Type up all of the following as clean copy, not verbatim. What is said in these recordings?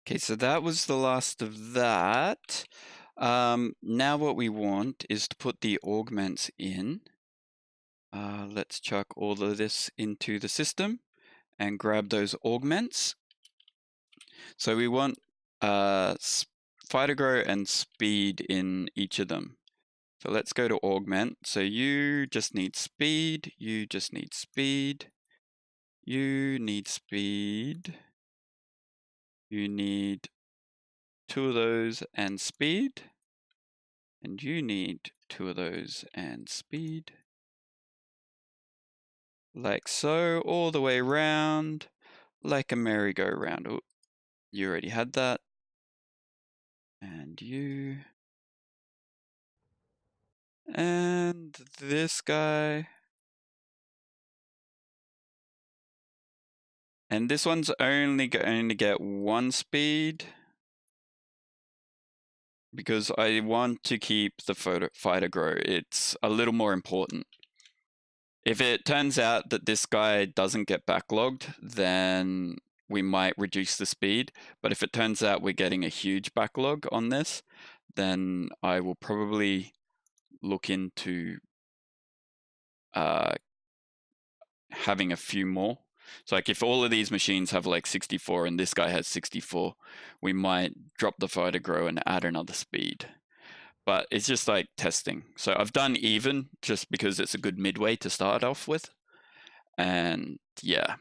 Okay, so that was the last of that. Now what we want is to put the augments in. Let's chuck all of this into the system and grab those augments. So we want fighter grow and speed in each of them. So let's go to augment. So you just need speed, you just need speed, you need speed, you need 2 of those and speed, and you need 2 of those and speed. Like so, all the way around, like a merry-go-round. Oh, you already had that. And you. And this guy. And this one's only going to get 1 speed. Because I want to keep the fighter grow. It's a little more important. If it turns out that this guy doesn't get backlogged, then we might reduce the speed. But if it turns out we're getting a huge backlog on this, then I will probably look into having a few more. So like if all of these machines have like 64 and this guy has 64, we might drop the fighter grow and add another speed. But it's just like testing. So I've done even just because it's a good midway to start off with. And yeah,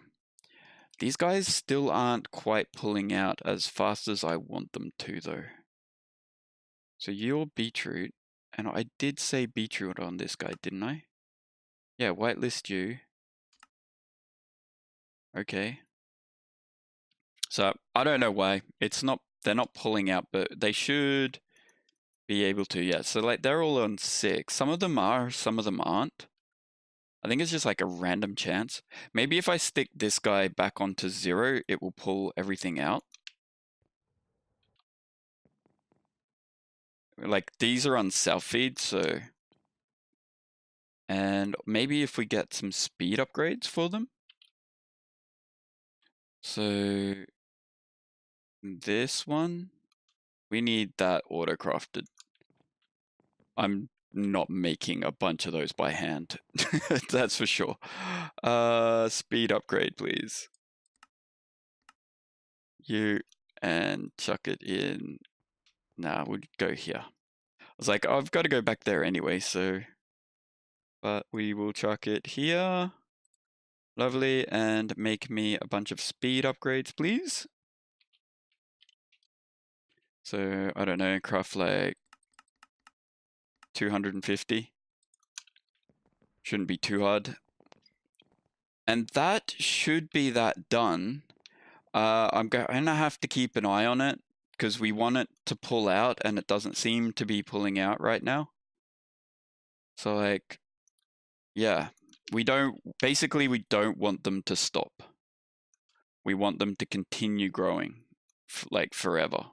these guys still aren't quite pulling out as fast as I want them to though. So you're beetroot, and I did say beetroot on this guy, didn't I? Yeah, whitelist you. Okay. So I don't know why. They're not pulling out, but they should be able to, yeah. So like they're all on 6. Some of them are, some of them aren't. I think it's just like a random chance. Maybe if I stick this guy back onto 0, it will pull everything out. Like these are on self feed, so. And maybe if we get some speed upgrades for them. So this one, we need that auto-crafted. I'm not making a bunch of those by hand. That's for sure. Speed upgrade, please. You, and chuck it in. Nah, we'll go here. I was like, I've got to go back there anyway, so. But we will chuck it here. Lovely, and make me a bunch of speed upgrades, please. So, I don't know, craft like 250. Shouldn't be too hard. And that should be that done. I'm going to have to keep an eye on it because we want it to pull out and it doesn't seem to be pulling out right now. So like, yeah, we don't want them to stop. We want them to continue growing like forever.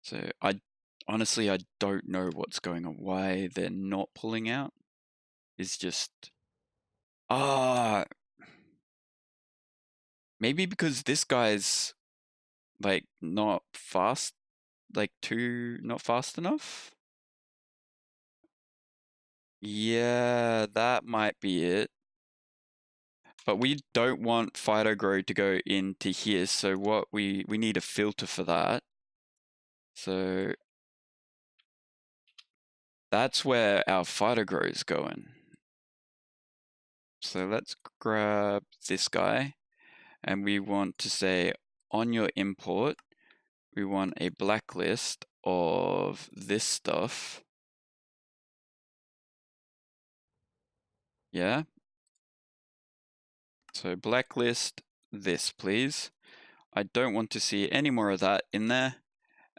So honestly, I don't know what's going on. Why they're not pulling out is just, maybe because this guy's like not fast, like not fast enough. Yeah, that might be it. But we don't want Phytogrow to go into here, so what we need a filter for that. So that's where our Phytogrow is going. So let's grab this guy, and we want to say on your import, we want a blacklist of this stuff. Yeah. So blacklist this, please. I don't want to see any more of that in there.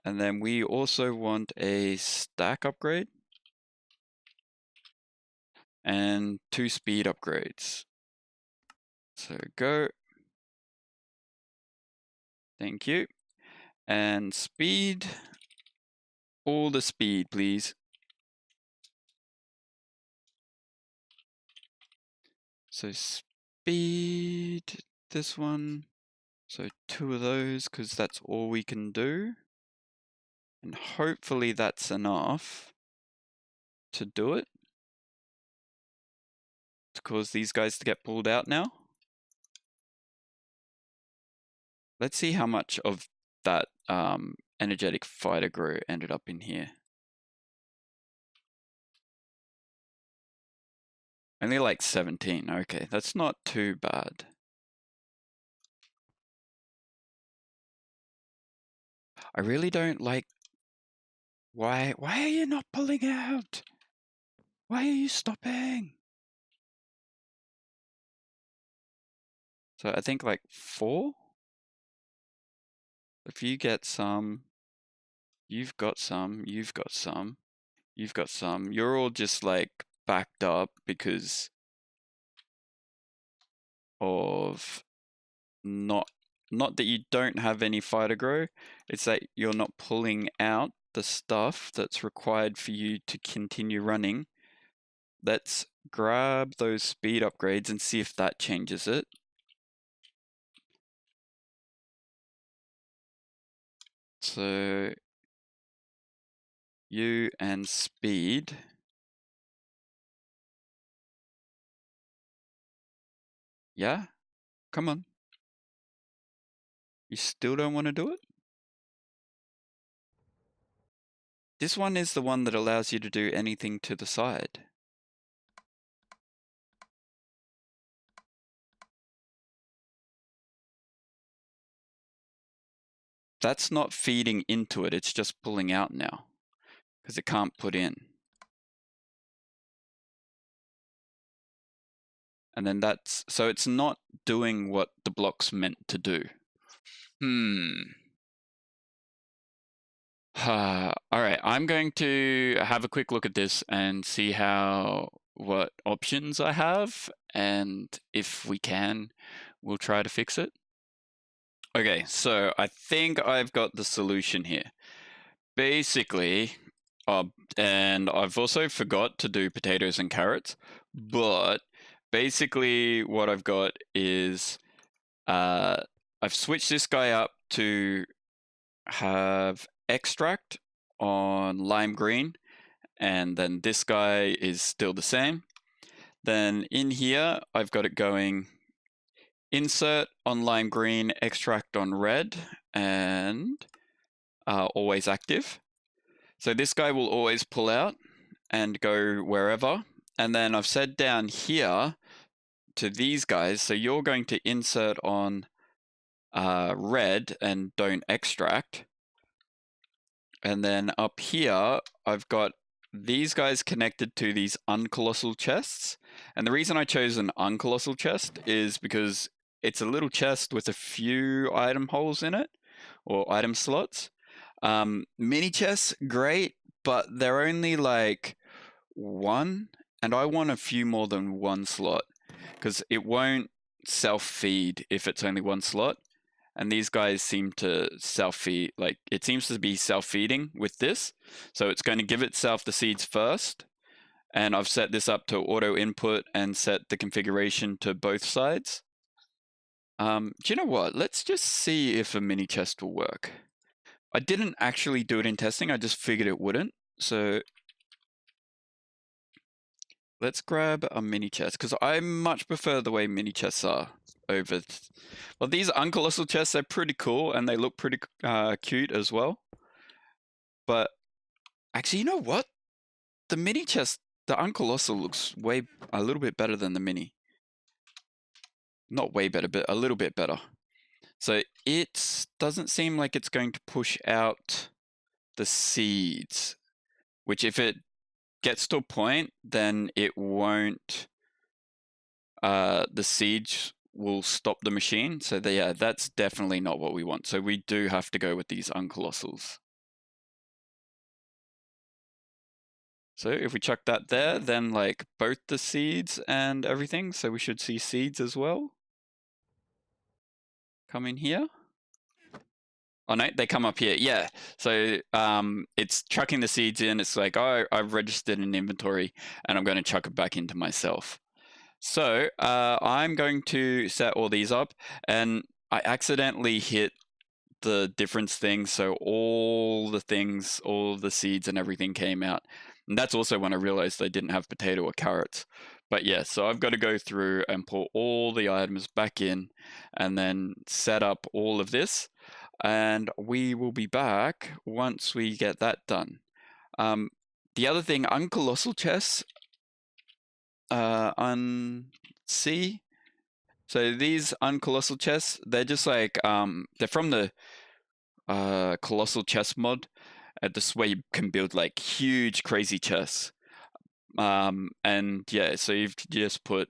And then we also want a stack upgrade and 2 speed upgrades. So go. Thank you. And speed. All the speed, please. So speed this one. So 2 of those, because that's all we can do. And hopefully that's enough to do it. To cause these guys to get pulled out now. Let's see how much of that energetic fighter grow ended up in here. Only like 17. Okay, that's not too bad. I really don't like... Why are you not pulling out? Why are you stopping? So I think like 4? If you get some, you've got some, you've got some, you've got some. You're all just like backed up because of not that you don't have any fighter grow, it's that you're not pulling out the stuff that's required for you to continue running. Let's grab those speed upgrades and see if that changes it. So you and speed. Yeah? Come on. You still don't want to do it? This one is the one that allows you to do anything to the side. That's not feeding into it, it's just pulling out now. Because it can't put in. And then that's, so it's not doing what the block's meant to do. Alright, I'm going to have a quick look at this and see what options I have, and if we can, we'll try to fix it. Okay, so I think I've got the solution here. Basically, and I've also forgot to do potatoes and carrots, but basically what I've got is I've switched this guy up to have extract on lime green, and then this guy is still the same. Then in here, I've got it going insert on lime green, extract on red, and always active. So this guy will always pull out and go wherever. And then I've said down here to these guys, so you're going to insert on red and don't extract. And then up here, I've got these guys connected to these uncolossal chests. And the reason I chose an uncolossal chest is because it's a little chest with a few item holes in it, or item slots. Mini chests, great, but they're only like 1, and I want a few more than 1 slot, because it won't self-feed if it's only 1 slot. And these guys seem to self-feed, like it seems to be self-feeding with this. So it's going to give itself the seeds first. And I've set this up to auto input and set the configuration to both sides. Do you know what? Let's just see if a mini chest will work. I didn't actually do it in testing, I just figured it wouldn't. So let's grab a mini chest, because I much prefer the way mini chests are over. Well, these uncolossal chests are pretty cool and they look pretty cute as well. But actually, you know what? The mini chest, the uncolossal looks a little bit better than the mini. Not way better, but a little bit better. So it doesn't seem like it's going to push out the seeds, which if it gets to a point, then it won't, the siege will stop the machine. So yeah, that's definitely not what we want. So we do have to go with these uncolossals. So if we chuck that there, then like both the seeds and everything, so we should see seeds as well. Come in here. Oh no, they come up here. Yeah. So it's chucking the seeds in. It's like, oh, I've registered an inventory and I'm going to chuck it back into myself. So I'm going to set all these up, and I accidentally hit the difference thing, so all the things, all the seeds and everything came out. And that's also when I realized they didn't have potato or carrots. But yeah, so I've got to go through and put all the items back in and then set up all of this. And we will be back once we get that done. The other thing, Colossal Chess, see. So these Colossal Chess, they're just like they're from the Colossal Chess mod. This way you can build like huge, crazy chess. And yeah, so you've just put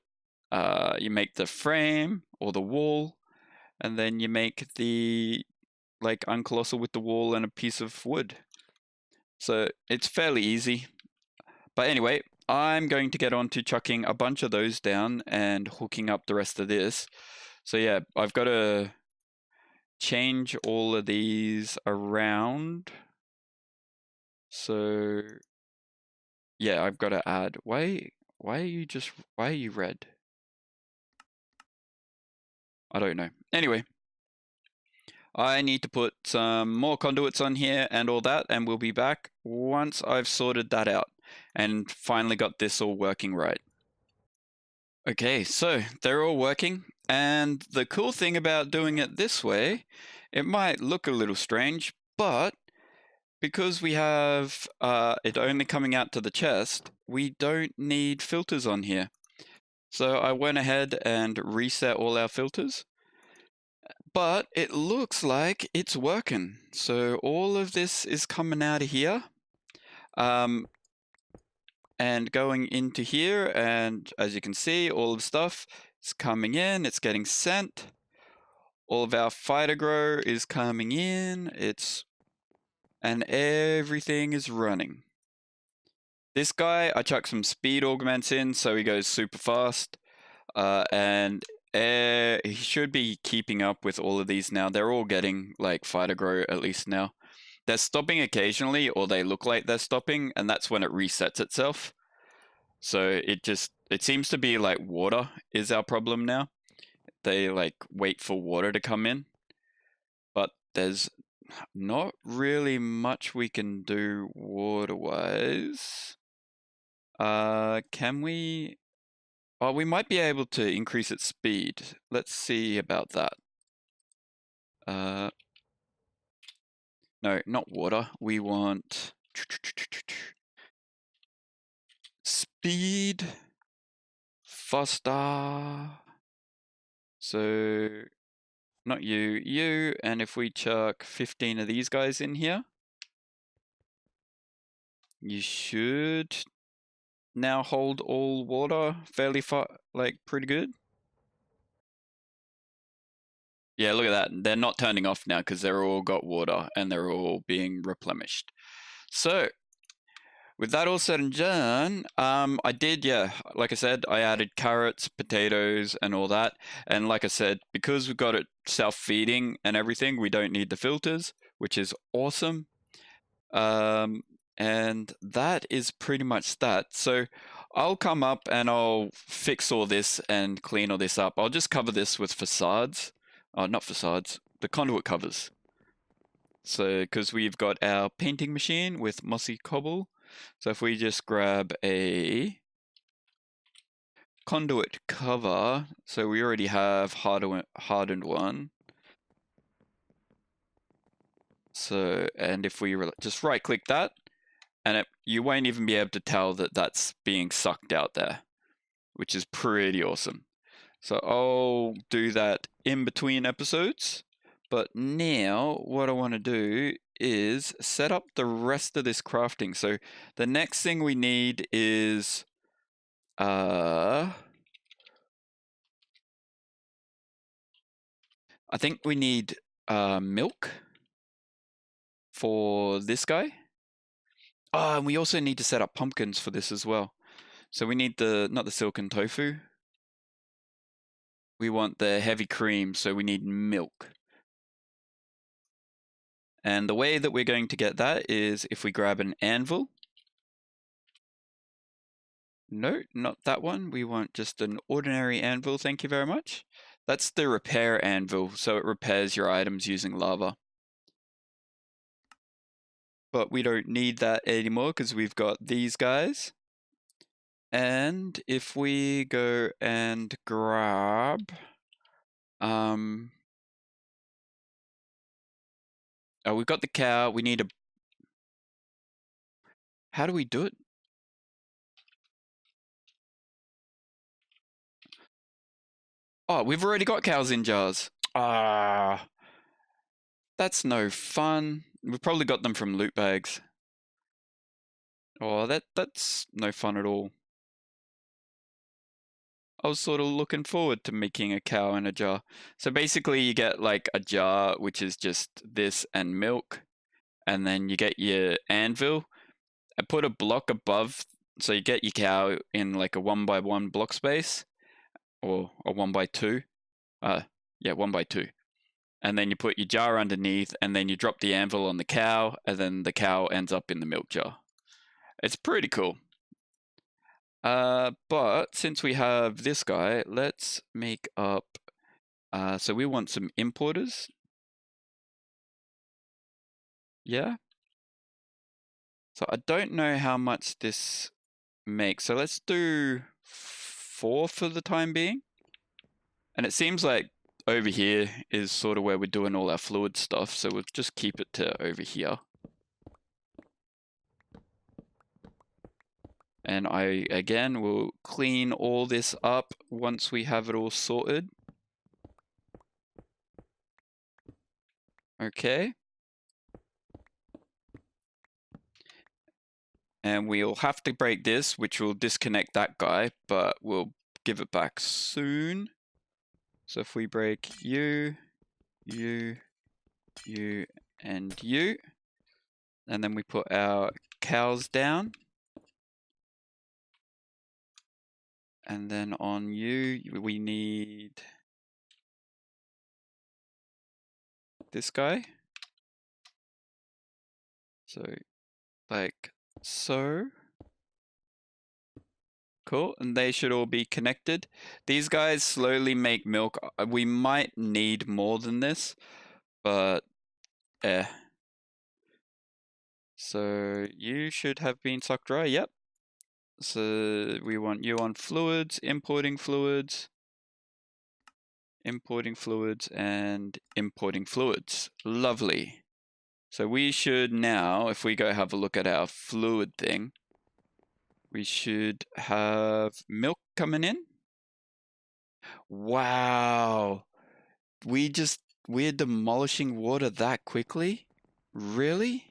you make the frame or the wall, and then you make the like uncolossal with the wall and a piece of wood. So it's fairly easy. But anyway, I'm going to get on to chucking a bunch of those down and hooking up the rest of this. So yeah, I've got to change all of these around. So yeah, I've got to add. Why are you red? I don't know. Anyway, I need to put some more conduits on here and all that, and we'll be back once I've sorted that out and finally got this all working right. Okay, so they're all working, and the cool thing about doing it this way, it might look a little strange, but because we have it only coming out to the chest, we don't need filters on here. So I went ahead and reset all our filters, but it looks like it's working. So all of this is coming out of here and going into here, and as you can see, all of the stuff is coming in, it's getting sent. All of our fighter grow is coming in, and everything is running. This guy, I chuck some speed augments in so he goes super fast, and he should be keeping up with all of these now. They're all getting like fighter grow at least now. They're stopping occasionally, or they look like they're stopping, and that's when it resets itself. So it seems to be like water is our problem now. They like wait for water to come in, but there's not really much we can do water-wise. Can we? Oh, we might be able to increase its speed. Let's see about that. No, not water. We want speed, faster. So not you, and if we chuck 15 of these guys in here, you should now hold all water fairly far, like pretty good. Yeah, look at that. They're not turning off now because they're all got water and they're all being replenished. So with that all said and done, I did, yeah, like I said, I added carrots, potatoes, and all that. And like I said, because we've got it self-feeding and everything, we don't need the filters, which is awesome. And that is pretty much that. So I'll come up and I'll fix all this and clean all this up. I'll just cover this with facades. Not facades, the conduit covers. So, because we've got our painting machine with mossy cobble. So if we just grab a conduit cover, so we already have hardened one. So, and if we just right click that, and you won't even be able to tell that that's being sucked out there, which is pretty awesome. So I'll do that in between episodes. But now what I want to do is set up the rest of this crafting. So the next thing we need is I think we need milk for this guy. Oh, and we also need to set up pumpkins for this as well. So we need not the silken tofu. We want the heavy cream, so we need milk. And the way that we're going to get that is if we grab an anvil. No, not that one. We want just an ordinary anvil, thank you very much. That's the repair anvil, so it repairs your items using lava. But we don't need that anymore because we've got these guys. And if we go and grab... oh, we've got the cow. We need a... How do we do it? Oh, we've already got cows in jars. Ah, that's no fun. We've probably got them from loot bags. Oh, that's no fun at all. I was sort of looking forward to making a cow in a jar. So basically you get like a jar, which is just this and milk. And then you get your anvil. I put a block above, so you get your cow in like a 1x1 block space. Or a 1x2. Yeah, 1x2. And then you put your jar underneath, and then you drop the anvil on the cow, and then the cow ends up in the milk jar. It's pretty cool. But since we have this guy, let's make up, so we want some importers. Yeah. So I don't know how much this makes. So let's do 4 for the time being. And it seems like over here is sort of where we're doing all our fluid stuff. So we'll just keep it to over here. And I, again, will clean all this up once we have it all sorted. Okay. And we'll have to break this, which will disconnect that guy, but we'll give it back soon. So if we break you, you, you, and you, and then we put our cows down. And then on you, we need this guy. So, like so. Cool, and they should all be connected. These guys slowly make milk. We might need more than this, but So you should have been sucked dry, yep. So we want you on fluids, importing fluids, and importing fluids. Lovely. So we should now, if we go have a look at our fluid thing, we should have milk coming in. Wow. We're demolishing water that quickly? Really?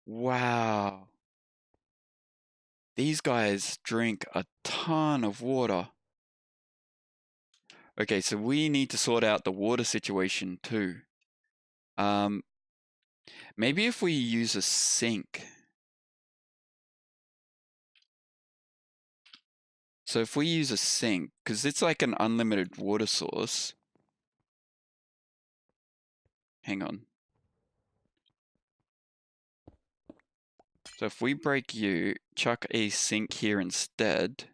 Wow. These guys drink a ton of water. Okay, so we need to sort out the water situation too. Maybe if we use a sink. So if we use a sink, because it's like an unlimited water source. Hang on. So if we break you, chuck a sink here instead.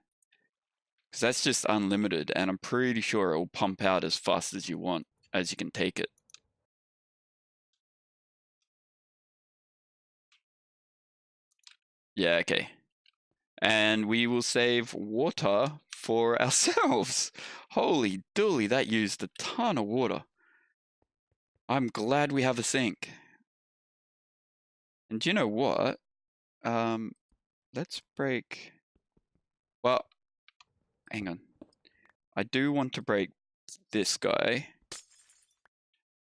Because that's just unlimited, and I'm pretty sure it will pump out as fast as you want, as you can take it. Yeah, okay. And we will save water for ourselves. Holy dooly, that used a ton of water. I'm glad we have a sink. And do you know what? Let's break... Well, hang on. I do want to break this guy.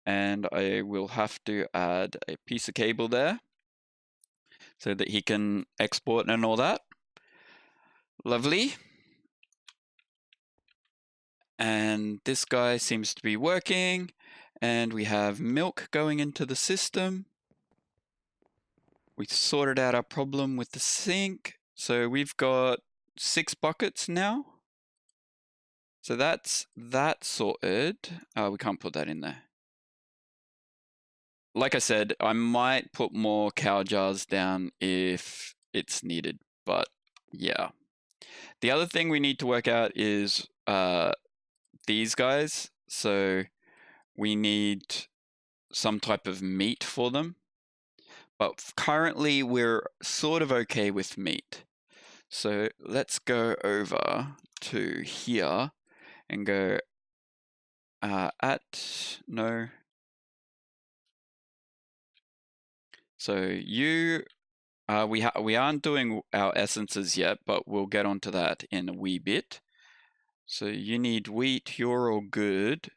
And I will have to add a piece of cable there so that he can export and all that. Lovely. And this guy seems to be working. And we have milk going into the system. We sorted out our problem with the sink. So we've got 6 buckets now. So that's that sorted. We can't put that in there. Like I said, I might put more cow jars down if it's needed, but yeah. The other thing we need to work out is these guys. So we need some type of meat for them. But currently we're sort of okay with meat. So let's go over to here and go no. So you, we aren't doing our essences yet, but we'll get onto that in a wee bit. So you need wheat, you're all good.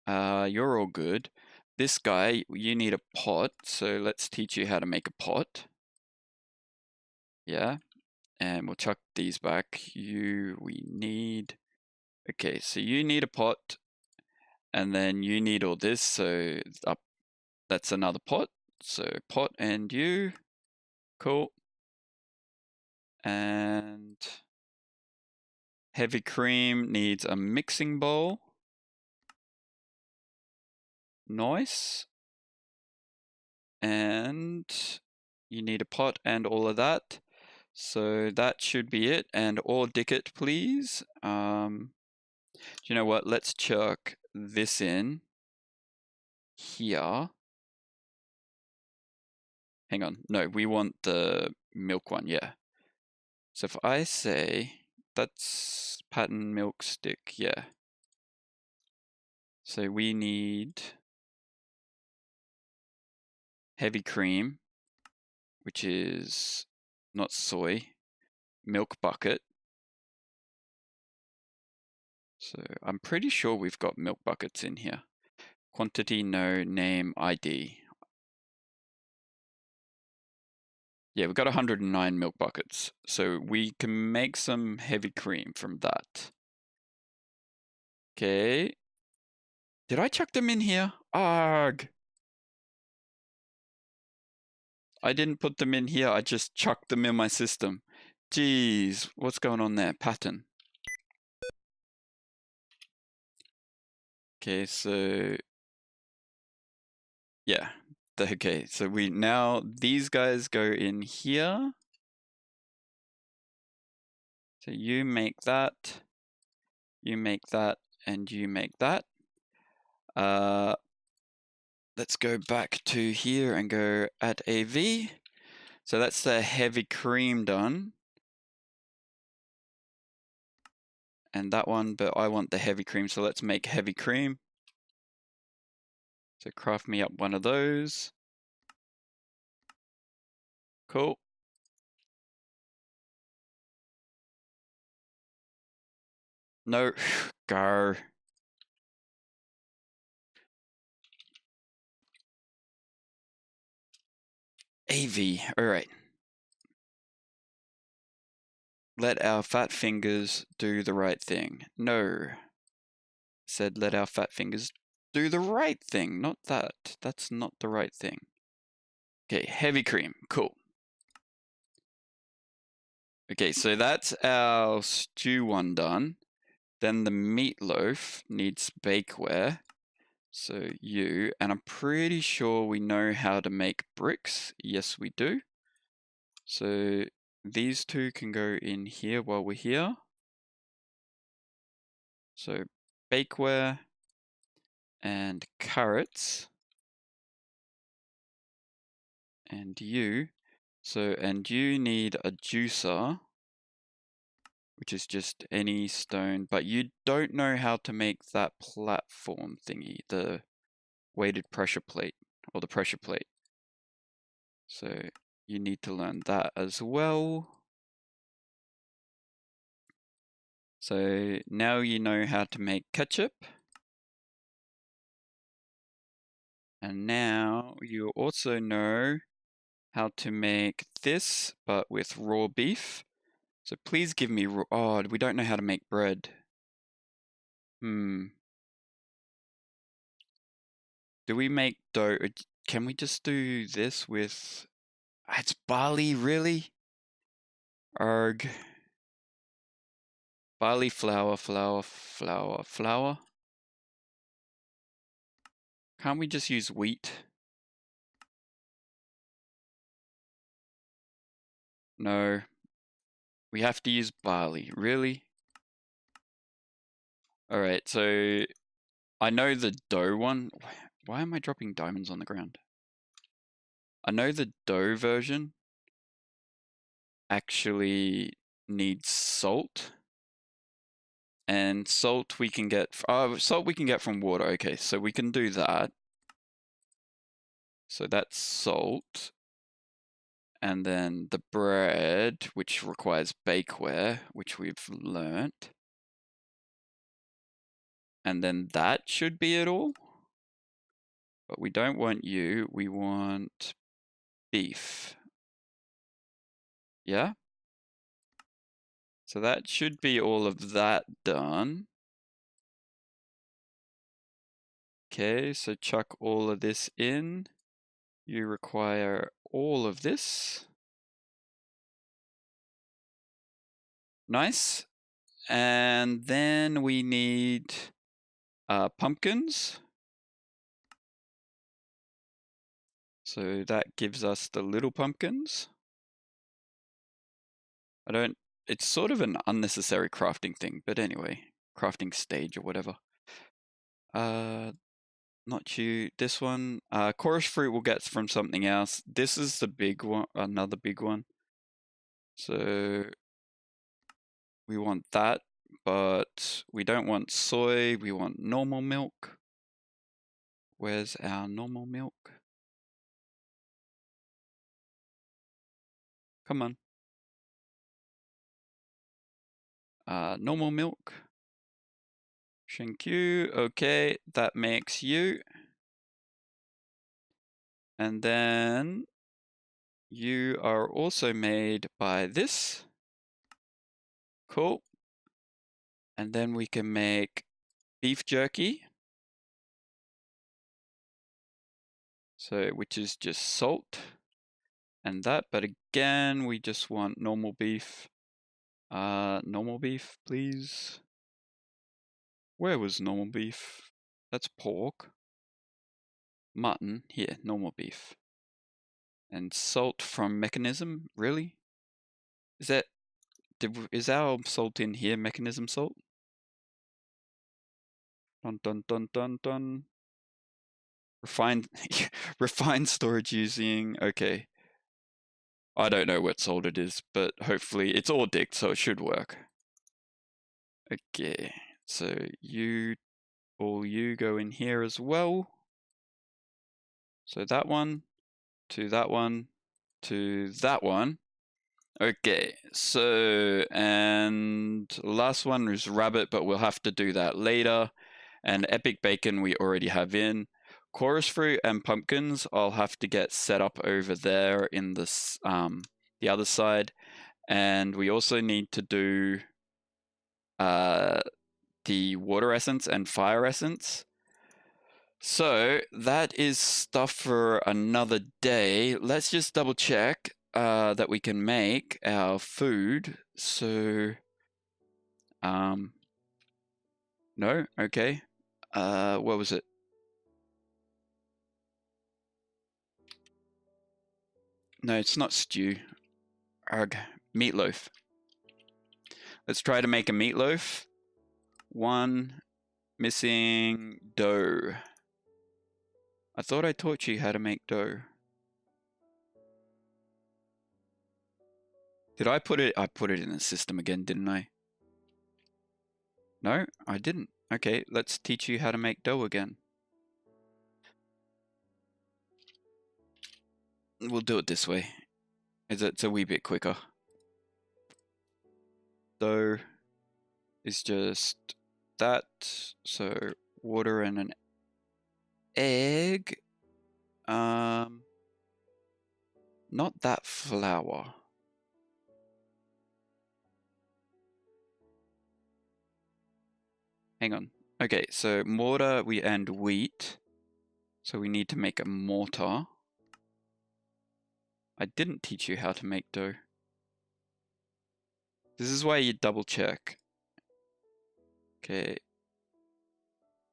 You're all good. This guy, you need a pot, so let's teach you how to make a pot. Yeah, and we'll chuck these back. We need, okay, so you need a pot, and then you need all this, so up, that's another pot. So pot and you, cool. And heavy cream needs a mixing bowl. Nice. And you need a pot and all of that. So that should be it. And all dicket, please. You know what? Let's chuck this in here. Hang on. No, we want the milk one. Yeah. So if I say that's pattern milk stick, yeah. So we need heavy cream, which is not soy, milk bucket. So I'm pretty sure we've got milk buckets in here. Quantity, no, name, ID. Yeah, we've got 109 milk buckets. So we can make some heavy cream from that. Okay. Did I chuck them in here? Arg! I didn't put them in here, I just chucked them in my system. Jeez, what's going on there? Pattern. Okay, so yeah. Okay, so we now these guys go in here. So you make that, you make that, and you make that. Let's go back to here and go add AV. So that's the heavy cream done. And that one, but I want the heavy cream, so let's make heavy cream. So craft me up one of those. Cool. No, go. AV, all right. Let our fat fingers do the right thing. No. Said let our fat fingers do the right thing, not that. That's not the right thing. Okay, heavy cream, cool. Okay, so that's our stew one done. Then the meatloaf needs bakeware. So you, and I'm pretty sure we know how to make bricks. Yes, we do. So these two can go in here while we're here. So bakeware and carrots. And you. So, and you need a juicer, which is just any stone, but you don't know how to make that platform thingy, the weighted pressure plate, or the pressure plate. So you need to learn that as well. So now you know how to make ketchup. And now you also know how to make this, but with raw beef. So please give me raw, oh, we don't know how to make bread. Do we make dough? Can we just do this with, it's barley, really? Arg. Barley flour, flour, flour, flour. Can't we just use wheat? No. We have to use barley. Really? Alright, so I know the dough one. Why am I dropping diamonds on the ground? I know the dough version actually needs salt. And salt we can get from water. Okay, so we can do that. So that's salt. And then the bread, which requires bakeware, which we've learnt. And then that should be it all. But we don't want you, we want beef. Yeah? So that should be all of that done. Okay, so chuck all of this in. You require all of this. Nice. And then we need pumpkins. So that gives us the little pumpkins. It's sort of an unnecessary crafting thing, but anyway, crafting stage or whatever. Not you, this one. Chorus fruit we'll get from something else. This is the big one, another big one. So we want that, but we don't want soy, we want normal milk. Where's our normal milk? Come on. Normal milk. Thank you. Okay, that makes you. And then you are also made by this. Cool. And then we can make beef jerky. So, which is just salt and that, but again, we just want normal beef. Normal beef, please. Where was normal beef? That's pork. Mutton, here, normal beef. And salt from mechanism, really? Is our salt in here mechanism salt? Dun dun dun dun dun. Refined storage using, okay. I don't know what salt it is, but hopefully it's all digged, so it should work. Okay, so you go in here as well. So that one, to that one, to that one. Okay, so, and last one is rabbit, but we'll have to do that later. And epic bacon we already have in. Chorus fruit and pumpkins I'll have to get set up over there in this the other side. And we also need to do the water essence and fire essence. So that is stuff for another day. Let's just double check that we can make our food. So, no, okay. What was it? No, it's not stew. Arg, meatloaf. Let's try to make a meatloaf. One, missing dough. I thought I taught you how to make dough. Did I put it? I put it in the system again, didn't I? No, I didn't. Okay, let's teach you how to make dough again. We'll do it this way. It's a wee bit quicker. Dough is just that. So water and an egg. Not that flour. Hang on. Okay, so mortar and wheat. So we need to make a mortar. I didn't teach you how to make dough. This is why you double check. Okay.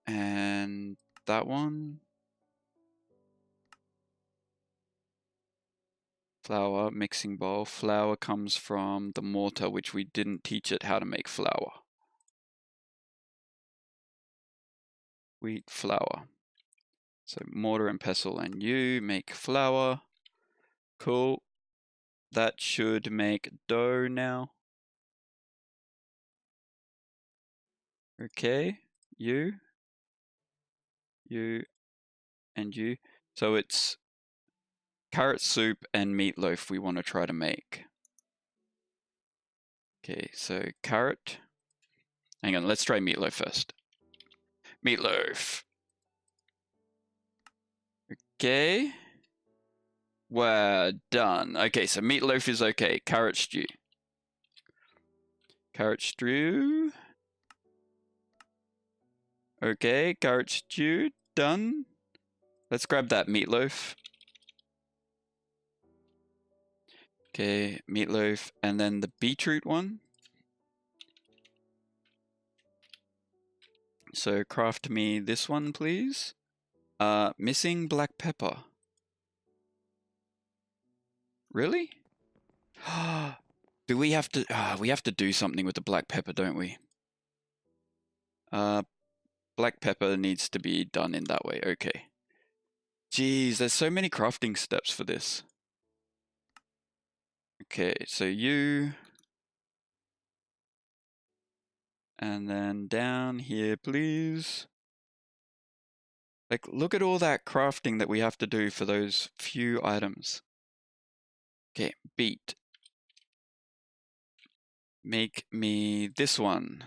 And that one. Flour, mixing bowl. Flour comes from the mortar, which we didn't teach it how to make flour. Wheat, flour. So mortar and pestle and you make flour. Cool. That should make dough now. Okay, you, and you. So it's carrot soup and meatloaf we want to try to make. Okay, so carrot. Hang on, let's try meatloaf first. Meatloaf. Okay. We're done. Okay, so meatloaf is okay. Carrot stew. Carrot stew. Okay, carrot stew. Done. Let's grab that meatloaf. Okay, meatloaf. And then the beetroot one. So craft me this one, please. Missing black pepper. Really? Do we have to... we have to do something with the black pepper, don't we? Black pepper needs to be done in that way. Okay. Jeez, there's so many crafting steps for this. Okay, so you... And then down here, please. Like, look at all that crafting that we have to do for those few items. Okay, beet. Make me this one.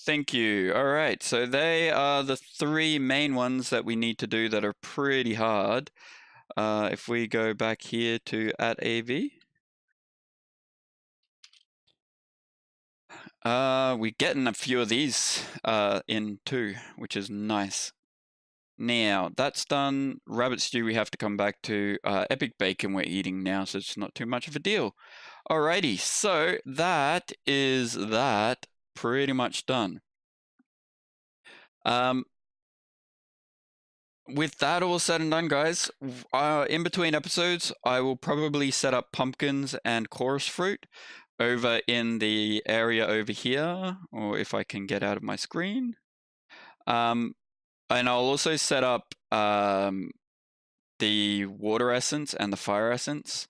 Thank you. All right, so they are the three main ones that we need to do that are pretty hard. If we go back here to @AV. We're getting a few of these in too, which is nice. Now, that's done. Rabbit stew we have to come back to. Epic bacon we're eating now, so it's not too much of a deal. Alrighty, so that is that pretty much done. With that all said and done, guys, in between episodes, I will probably set up pumpkins and chorus fruit over in the area over here, or if I can get out of my screen. And I'll also set up the water essence and the fire essence,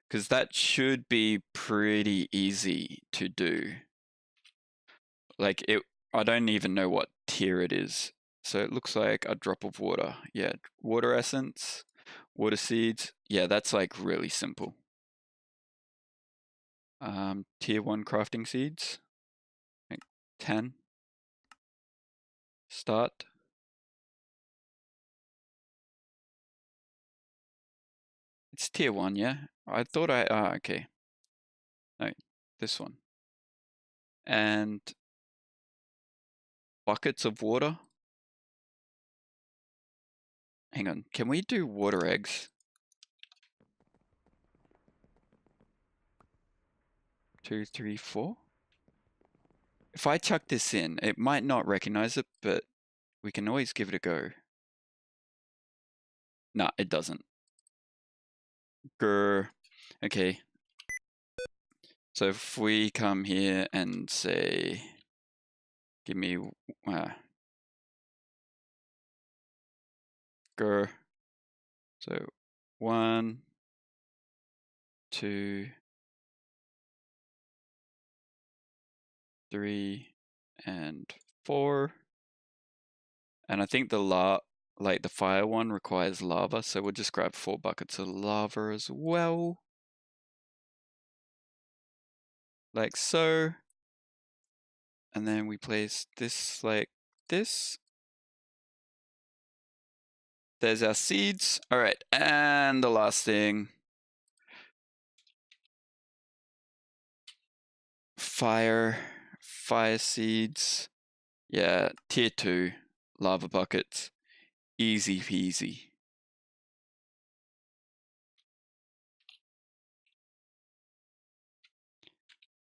because that should be pretty easy to do. Like, I don't even know what tier it is. So it looks like a drop of water. Yeah, water essence, water seeds. Yeah, that's like really simple. Tier 1 crafting seeds. Like 10. Start. It's tier 1, yeah? I thought okay. No, this one. And buckets of water. Hang on, can we do water eggs? 2, 3, 4. If I chuck this in, it might not recognize it, but we can always give it a go. Nah, it doesn't. Grr. Okay. So if we come here and say, give me grr. So 1, 2, 3, and 4. And I think the fire one requires lava, so we'll just grab 4 buckets of lava as well. Like so. And then we place this like this. There's our seeds. All right, and the last thing. Fire seeds. Yeah, tier 2 lava buckets. Easy peasy.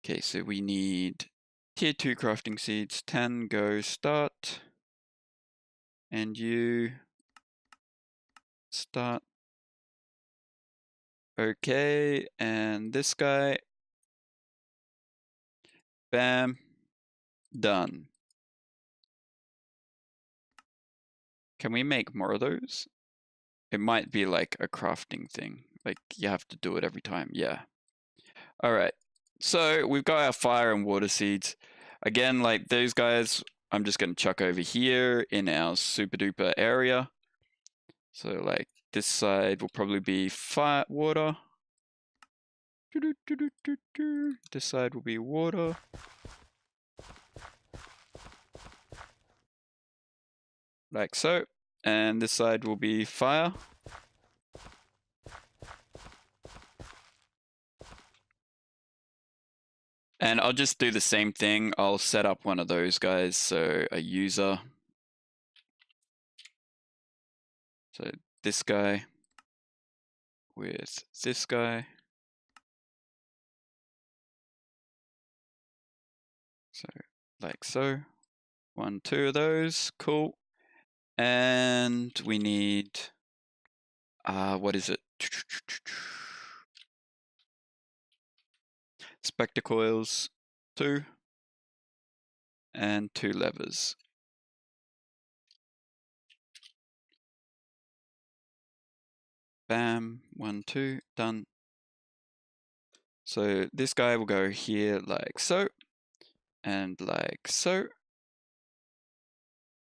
Okay, so we need tier 2 crafting seeds. 10, go, start. And you start. Okay, and this guy. Bam. Done. Can we make more of those? It might be like a crafting thing. Like you have to do it every time. Yeah. All right. So we've got our fire and water seeds. Again, like those guys, I'm just going to chuck over here in our super duper area. So like this side will probably be fire, water. This side will be water. Like so. And this side will be fire. And I'll just do the same thing. I'll set up one of those guys. So a user. So this guy with this guy. So like so. 1, 2 of those. Cool. And we need, what is it? Spectre coils, 2. And 2 levers. Bam, 1, 2, done. So this guy will go here like so. And like so.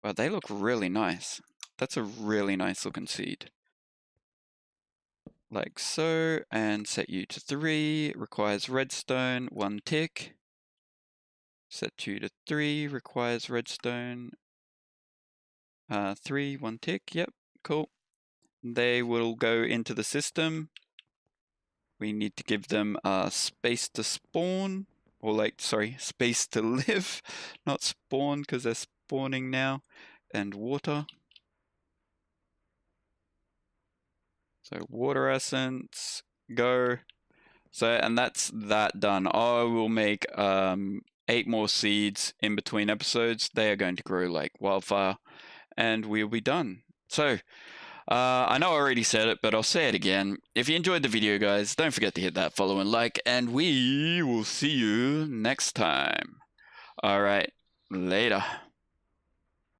Wow, they look really nice. That's a really nice looking seed. Like so, and set you to 3, requires redstone, 1 tick. Set you to 3, requires redstone, 3, 1 tick, yep, cool. They will go into the system. We need to give them space to spawn, or like, sorry, space to live, not spawn because they're spawning now, and water. So water essence, go. So, and that's that done. I will make 8 more seeds in between episodes. They are going to grow like wildfire, and we'll be done. So, I know I already said it, but I'll say it again. If you enjoyed the video, guys, don't forget to hit that follow and like, and we will see you next time. Alright, later.